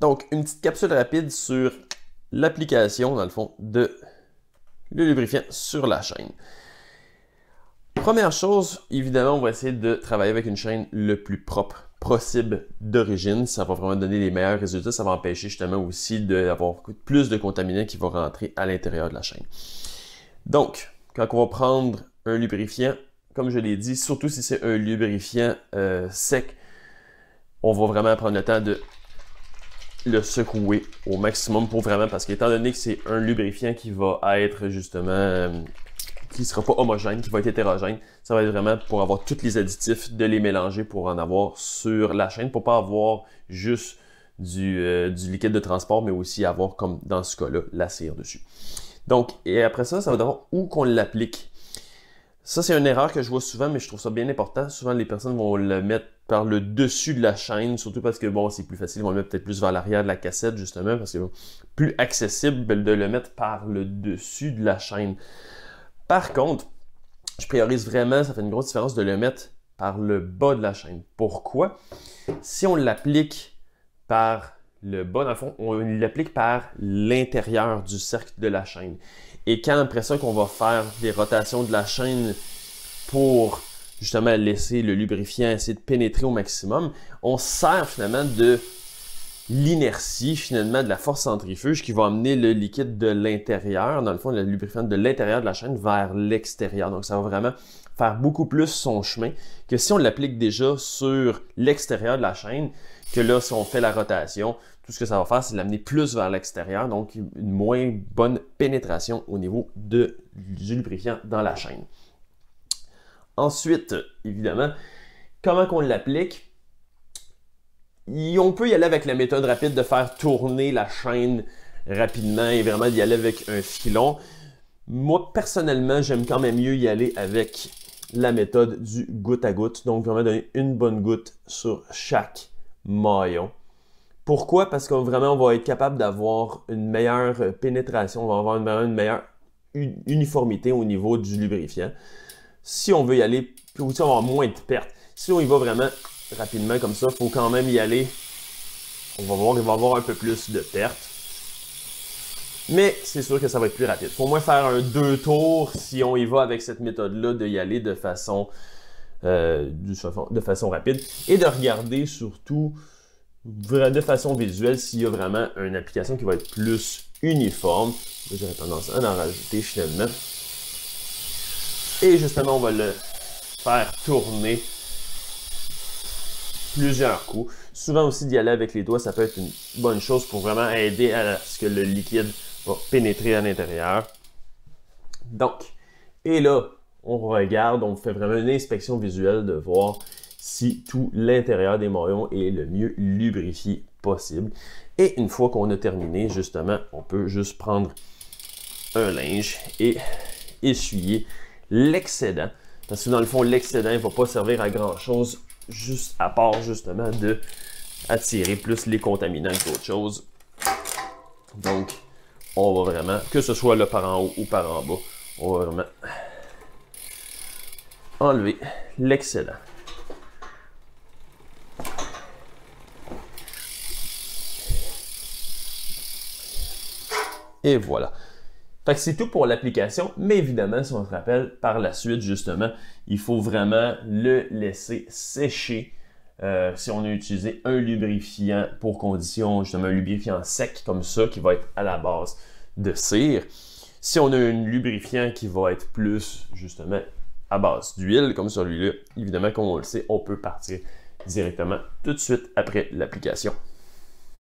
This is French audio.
Donc, une petite capsule rapide sur l'application, dans le fond, de le lubrifiant sur la chaîne. Première chose, évidemment, on va essayer de travailler avec une chaîne le plus propre possible d'origine. Ça va vraiment donner les meilleurs résultats. Ça va empêcher justement aussi d'avoir plus de contaminants qui vont rentrer à l'intérieur de la chaîne. Donc, quand on va prendre un lubrifiant, comme je l'ai dit, surtout si c'est un lubrifiant sec, on va vraiment prendre le temps de le secouer au maximum pour vraiment, parce qu'étant donné que c'est un lubrifiant qui va être justement, qui ne sera pas homogène, qui va être hétérogène, ça va être vraiment pour avoir tous les additifs, de les mélanger pour en avoir sur la chaîne, pour pas avoir juste du liquide de transport, mais aussi avoir, comme dans ce cas-là, la cire dessus. Donc, et après ça, ça va dépendre où qu'on l'applique. Ça, c'est une erreur que je vois souvent, mais je trouve ça bien important. Souvent, les personnes vont le mettre par le dessus de la chaîne, surtout parce que, bon, c'est plus facile. Ils vont le mettre peut-être plus vers l'arrière de la cassette, justement, parce que c'est plus accessible de le mettre par le dessus de la chaîne. Par contre, je priorise vraiment, ça fait une grosse différence de le mettre par le bas de la chaîne. Pourquoi? Si on l'applique par le bas, dans le fond, on l'applique par l'intérieur du cercle de la chaîne. Et quand après ça qu'on va faire des rotations de la chaîne pour justement laisser le lubrifiant essayer de pénétrer au maximum, on sert finalement de l'inertie, finalement de la force centrifuge qui va amener le liquide de l'intérieur, dans le fond le lubrifiant de l'intérieur de la chaîne vers l'extérieur. Donc ça va vraiment faire beaucoup plus son chemin que si on l'applique déjà sur l'extérieur de la chaîne, que là si on fait la rotation, tout ce que ça va faire, c'est l'amener plus vers l'extérieur, donc une moins bonne pénétration au niveau du lubrifiant dans la chaîne. Ensuite, évidemment, comment qu'on l'applique? On peut y aller avec la méthode rapide de faire tourner la chaîne rapidement et vraiment d'y aller avec un filon. Moi, personnellement, j'aime quand même mieux y aller avec la méthode du goutte à goutte, donc vraiment donner une bonne goutte sur chaque maillon. Pourquoi? Parce que vraiment, on va être capable d'avoir une meilleure pénétration, on va avoir une meilleure uniformité au niveau du lubrifiant. Si on veut y aller, puis aussi on va avoir moins de pertes. Si on y va vraiment rapidement comme ça, il faut quand même y aller. On va voir qu'il va y avoir un peu plus de pertes. Mais c'est sûr que ça va être plus rapide. Il faut au moins faire un 2 tours si on y va avec cette méthode-là, de y aller de façon rapide. Et de regarder surtout de façon visuelle s'il y a vraiment une application qui va être plus uniforme. J'aurais tendance à en rajouter finalement. Et justement, on va le faire tourner plusieurs coups. Souvent aussi d'y aller avec les doigts, ça peut être une bonne chose pour vraiment aider à ce que le liquide va pénétrer à l'intérieur. Donc, et là, on regarde, on fait vraiment une inspection visuelle de voir si tout l'intérieur des maillons est le mieux lubrifié possible. Et une fois qu'on a terminé, justement, on peut juste prendre un linge et essuyer l'excédent. Parce que dans le fond, l'excédent ne va pas servir à grand chose, juste à part justement de attirer plus les contaminants qu'autre chose. Donc, on va vraiment, que ce soit là par en haut ou par en bas, on va vraiment enlever l'excédent. Et voilà. Fait que c'est tout pour l'application, mais évidemment, si on se rappelle, par la suite, justement, il faut vraiment le laisser sécher. Si on a utilisé un lubrifiant pour condition, justement un lubrifiant sec comme ça, qui va être à la base de cire. Si on a un lubrifiant qui va être plus, justement, à base d'huile, comme celui-là, évidemment, comme on le sait, on peut partir directement tout de suite après l'application.